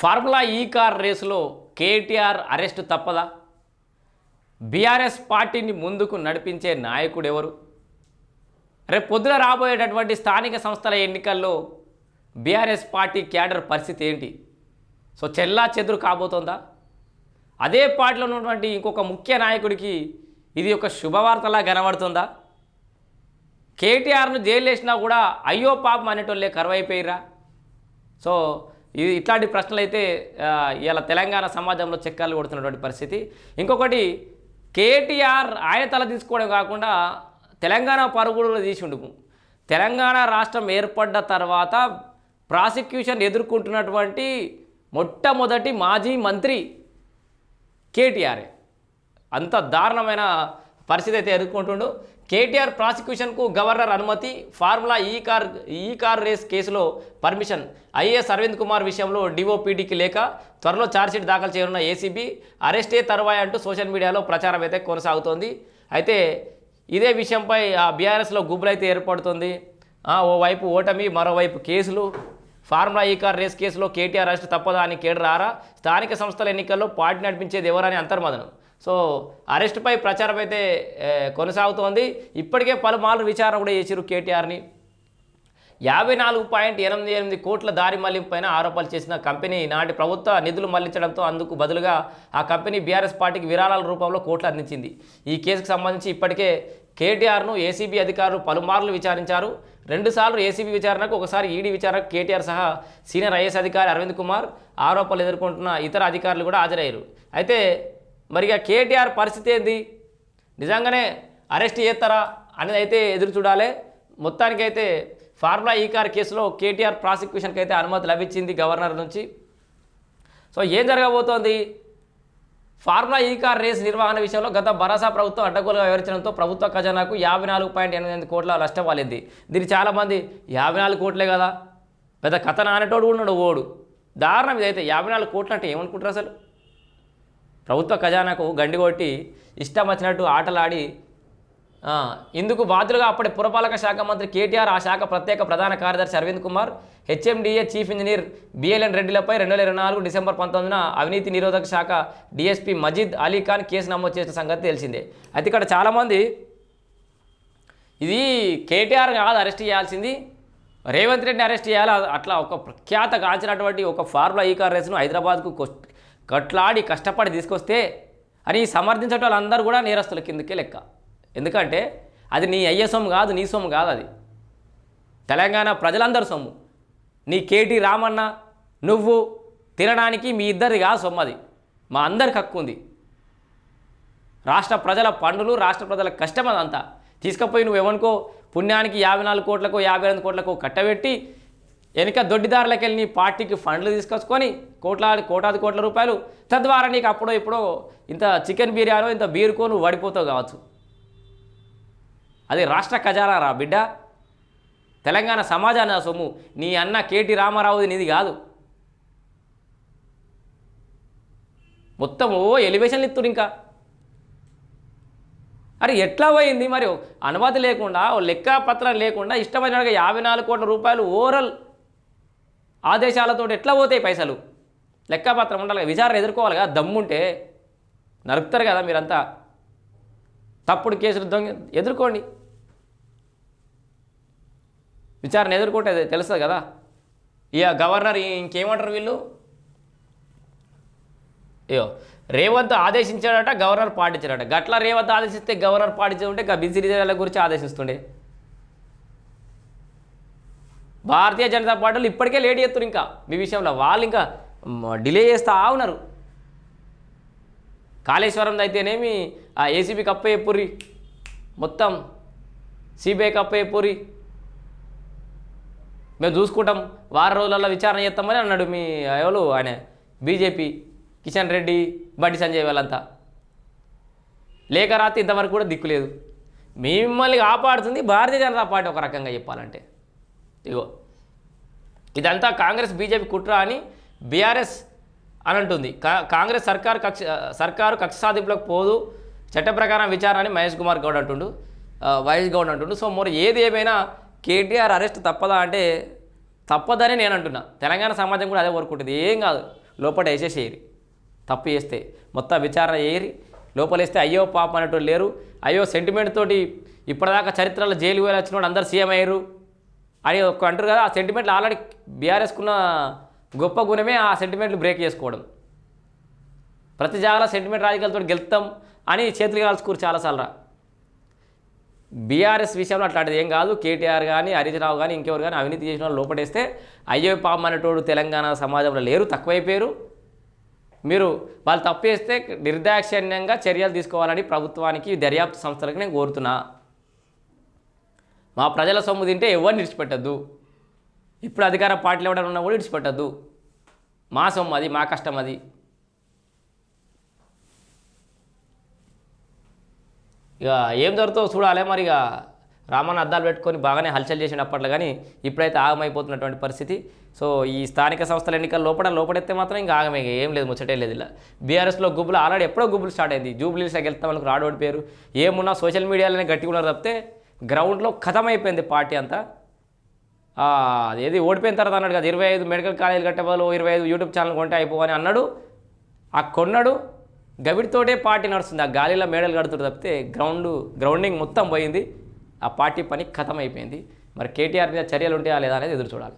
Formula ఈ car రేసులో KTR arrest తప్పదా? బీఆర్ఎస్ పార్టీని ముందుకు నడిపించే నాయకుడు ఎవరు? రేపు పొద్దున రాబోయేటటువంటి స్థానిక సంస్థల ఎన్నికల్లో బీఆర్ఎస్ పార్టీ క్యాడర్ పరిస్థితి ఏంటి? సో చెల్లా చెదురు కాబోతోందా? అదే పార్టీలో ఉన్నటువంటి ఇంకొక ముఖ్య నాయకుడికి ఇది ఒక శుభవార్తలా కనబడుతుందా? కేటీఆర్ను జైలు వేసినా కూడా అయ్యో పాపం అనేటోళ్ళే కరువైపోయిరా? సో ఇది ఇట్లాంటి ప్రశ్నలు అయితే ఇలా తెలంగాణ సమాజంలో చెక్కర్లు కొడుతున్నటువంటి పరిస్థితి. ఇంకొకటి, కేటీఆర్ ఆయన తల తీసుకోవడం కాకుండా తెలంగాణ పరుగులు తీసి ఉండుకు. తెలంగాణ రాష్ట్రం ఏర్పడ్డ తర్వాత ప్రాసిక్యూషన్ ఎదుర్కొంటున్నటువంటి మొట్టమొదటి మాజీ మంత్రి కేటీఆర్. అంత దారుణమైన పరిస్థితి అయితే ఎదుర్కొంటుండు. కేటీఆర్ ప్రాసిక్యూషన్కు గవర్నర్ అనుమతి, ఫార్ములా ఈ కార్ రేస్ కేసులో పర్మిషన్, ఐఏఎస్ అరవింద్ కుమార్ విషయంలో డిఓపిడికి లేక త్వరలో ఛార్జ్షీట్ దాఖలు చేయనున్న ఏసీబీ, అరెస్టే తరువాయి అంటూ సోషల్ మీడియాలో ప్రచారం అయితే కొనసాగుతోంది. అయితే ఇదే విషయంపై బీఆర్ఎస్లో గుబులైతే ఏర్పడుతుంది. ఓవైపు ఓటమి, మరోవైపు కేసులు. ఫార్ములా ఈ కార్ రేస్ కేసులో కేటీఆర్ అరెస్ట్ తప్పదా అని కేడరారా? స్థానిక సంస్థల ఎన్నికల్లో పార్టీ నడిపించేది ఎవరని అంతర్మదనం. సో అరెస్టుపై ప్రచారం అయితే కొనసాగుతోంది. ఇప్పటికే పలుమార్లు విచారణ కూడా చేసిరు కేటీఆర్ని. 54.88 కోట్ల దారి మళ్లింపైన ఆరోపణలు చేసిన కంపెనీ నాటి ప్రభుత్వ నిధులు మళ్లించడంతో అందుకు బదులుగా ఆ కంపెనీ బీఆర్ఎస్ పార్టీకి విరాళాల రూపంలో కోట్లు అందించింది. ఈ కేసుకు సంబంధించి ఇప్పటికే కేటీఆర్ను ఏసీబీ అధికారులు పలుమార్లు విచారించారు. 2 సార్లు ఏసీబీ విచారణకు, ఒకసారి ఈడీ విచారణకు కేటీఆర్ సహా సీనియర్ ఐఏఎస్ అధికారి అరవింద్ కుమార్, ఆరోపణలు ఎదుర్కొంటున్న ఇతర అధికారులు కూడా హాజరయ్యారు. అయితే మరిగా కేటీఆర్ పరిస్థితి ఏంది? నిజంగానే అరెస్ట్ చేస్తారా అనేది అయితే ఎదురు చూడాలి. మొత్తానికైతే ఫార్ములా ఈ కార్ కేసులో కేటీఆర్ ప్రాసిక్యూషన్కి అయితే అనుమతి లభించింది గవర్నర్ నుంచి. సో ఏం జరగబోతోంది? ఫార్ములా ఈ కార్ రేస్ నిర్వహణ విషయంలో గత భరోసా ప్రభుత్వం అడ్డగోలుగా వివరించడంతో ప్రభుత్వ ఖజానాకు 54.88 కోట్ల నష్టం వాలింది. దీన్ని చాలామంది 54 కోట్లే కదా, పెద్ద కథ నానేటోడు ఉన్నాడు ఓడు. దారుణం ఇదైతే. 54 కోట్లు అంటే ఏమనుకుంటారు అసలు? ప్రభుత్వ ఖజానాకు గండి కొట్టి ఇష్టం వచ్చినట్టు ఆటలాడి ఇందుకు బాధ్యులుగా అప్పటి పురపాలక శాఖ మంత్రి కేటీఆర్, ఆ శాఖ ప్రత్యేక ప్రధాన కార్యదర్శి Arvind Kumar, HMDA chief engineer BLN రెడ్డిలపై 2024 డిసెంబర్ 19న అవినీతి నిరోధక శాఖ డిఎస్పీ మజీద్ అలీ ఖాన్ కేసు నమోదు చేసిన సంగతి తెలిసిందే. అయితే ఇక్కడ చాలామంది ఇది కేటీఆర్ కాదు అరెస్ట్ చేయాల్సింది, రేవంత్ రెడ్డిని అరెస్ట్ చేయాలి, అట్లా ఒక ప్రఖ్యాత కాల్చినటువంటి ఒక ఫార్ములా ఈ కార్ రేసును హైదరాబాద్కు కట్లాడి కష్టపడి తీసుకొస్తే అని సమర్థించే వాళ్ళందరూ కూడా నేరస్తుల కిందకే లెక్క. ఎందుకంటే అది నీ అయ్యే సొమ్ము కాదు, నీ సొమ్ము కాదు, అది తెలంగాణ ప్రజలందరి సొమ్ము. నీ కేటీ రామన్న నువ్వు తినడానికి మీ ఇద్దరిది కాదు సొమ్ము, అది మా అందరికి హక్కు ఉంది. రాష్ట్ర ప్రజల పన్నులు, రాష్ట్ర ప్రజల కష్టం అదంతా తీసుకుపోయి నువ్వు ఏమనుకో పుణ్యానికి 54 కోట్లకో 58 కోట్లకో కట్టబెట్టి వెనుక దొడ్డిదారులకు వెళ్ళి నీ పార్టీకి ఫండ్లు తీసుకొచ్చుకొని కోటాది కోట్ల రూపాయలు, తద్వారా నీకు అప్పుడో ఇప్పుడో ఇంత చికెన్ బిర్యానో ఇంత బీరుకో నువ్వు పడిపోతావు కావచ్చు. అది రాష్ట్ర ఖజానా రా బిడ్డ, తెలంగాణ సమాజాన్ని ఆ సొమ్ము. నీ అన్న కేటీ రామారావుది నీది కాదు. మొత్తం ఎలివేషన్లు ఇస్తుడు. ఇంకా అరే ఎట్లా పోయింది మరి? అనుమతి లేకుండా, లెక్కపత్రం లేకుండా ఇష్టమైనట్టుగా 54 కోట్ల రూపాయలు ఓరల్ ఆదేశాలతో ఎట్లా పోతాయి పైసలు? లెక్కపత్రం ఉండాలి, విచారణ ఎదుర్కోవాలి కదా. దమ్ముంటే నరుకుతారు కదా మీరంతా. తప్పుడు కేసులు ఎదుర్కోండి, విచారణ ఎదుర్కొంటే తెలుస్తుంది కదా. ఇక గవర్నర్ ఇంకేమంటారు వీళ్ళు? అయ్యో రేవంత్ ఆదేశించాడట, గవర్నర్ పాటించాడట. గట్ల రేవంత్ ఆదేశిస్తే గవర్నర్ పాటించుంటే బిజీ రిజర్వ్ల గురించి ఆదేశిస్తుండే. భారతీయ జనతా పార్టీలు ఇప్పటికే లేట్ చేస్తారు ఇంకా మీ విషయంలో. వాళ్ళు ఇంకా డిలే చేస్తూ ఉన్నారు. కాళేశ్వరం అయితేనేమి ఆ ఏసీబీ కప్పే పూరి, మొత్తం సిబిఐ కప్పే పూరి, మేము చూసుకుంటాం, వారం రోజులలో విచారణ చేస్తామని అన్నాడు మీ ఎవరు ఆయన బీజేపీ కిషన్ రెడ్డి, బండి సంజయ్ వాళ్ళంతా. లేఖ రాత్రి ఇంతవరకు కూడా దిక్కులేదు. మిమ్మల్ని కాపాడుతుంది భారతీయ జనతా పార్టీ ఒక రకంగా చెప్పాలంటే. ఇగో ఇదంతా కాంగ్రెస్ బీజేపీ కుట్ర అని బీఆర్ఎస్ అని అంటుంది. కాంగ్రెస్ సర్కారు కక్ష సాధింపులకు పోదు, చట్ట ప్రకారం విచారణ అని వైఎస్ గౌడ్ అంటుండు. సో మరి ఏది ఏమైనా కేటీఆర్ అరెస్ట్ తప్పదా అంటే తప్పదని నేను అంటున్నా. తెలంగాణ సమాజం కూడా అదే కోరుకుంటుంది. ఏం కాదు, లోపల వేసేసేయరు. తప్పు చేస్తే మొత్తం విచారణ చేయరి, లోపలేస్తే అయ్యో పాప అనేటోళ్ళు లేరు. అయ్యో సెంటిమెంట్ తోటి ఇప్పటిదాకా చరిత్రలో జైలు వేలు వచ్చిన వాళ్ళు అందరు సీఎం అయ్యారు అని ఒక అంటారు కదా. ఆ సెంటిమెంట్లు ఆల్రెడీ బీఆర్ఎస్కున్న గొప్ప గుణమే ఆ సెంటిమెంట్లు బ్రేక్ చేసుకోవడం. ప్రతి జాగాలో సెంటిమెంట్ రాజకీయాలతో గెలుస్తాం అని చేతులు కాల్చుకోరు చాలాసార్లు. బీఆర్ఎస్ విషయంలో అట్లాంటిది ఏం కాదు. కేటీఆర్ కానీ హరీష్ రావు కానీ ఇంకెవరు కానీ అవినీతి చేసిన వాళ్ళు లోపడేస్తే అయ్యో పాపం అనేటోడు తెలంగాణ సమాజంలో లేరు, తక్కువైపోయారు. మీరు వాళ్ళు తప్పు చేస్తే నిర్దాక్షిణ్యంగా చర్యలు తీసుకోవాలని ప్రభుత్వానికి దర్యాప్తు సంస్థలకు నేను కోరుతున్నా. మా ప్రజల సొమ్ము తింటే ఎవరిని విడిచిపెట్టద్దు. ఇప్పుడు అధికార పార్టీలు ఎవరైనా ఉన్నా కూడా విడిచిపెట్టద్దు. మా సొమ్ము అది, మా కష్టం అది. ఇక ఏం జరుగుతుందో చూడాలి. మరి ఇక రామన్న అద్దాలు పెట్టుకొని బాగానే హల్చల్ చేసినప్పట్లో కానీ ఇప్పుడైతే ఆగమైపోతున్నటువంటి పరిస్థితి. సో ఈ స్థానిక సంస్థల ఎన్నికల లోపడెత్తే మాత్రం ఇంకా ఆగమే, ఏం లేదు, ముచ్చటే లేదు. ఇలా బీఆర్ఎస్లో గుబ్బులు ఆల్రెడీ ఎప్పుడో గుబ్బులు స్టార్ట్ అయింది. జూబ్లీస్కి వెళ్తాం మనకు రాడు ఓడిపోయారు. ఏమున్నా సోషల్ మీడియాలోనే గట్టిగా ఉన్నారు తప్పితే గ్రౌండ్లో ఖతమైపోయింది పార్టీ అంతా. ఏది ఓడిపోయిన తర్వాత అన్నాడు కదా 25 మెడికల్ కాలేజీలు కట్టే బదులు 25 యూట్యూబ్ ఛానల్ కొంటే అయిపోవని అన్నాడు. ఆ కొన్నాడు గవిడితోటే పార్టీ నడుస్తుంది. ఆ గాలిలో మేడలు కడుతుంది తప్పితే గ్రౌండింగ్ మొత్తం పోయింది. ఆ పార్టీ పని ఖతం అయిపోయింది. మరి కేటీఆర్ మీద చర్యలు ఉంటాయా లేదా అనేది ఎదురు చూడాలి.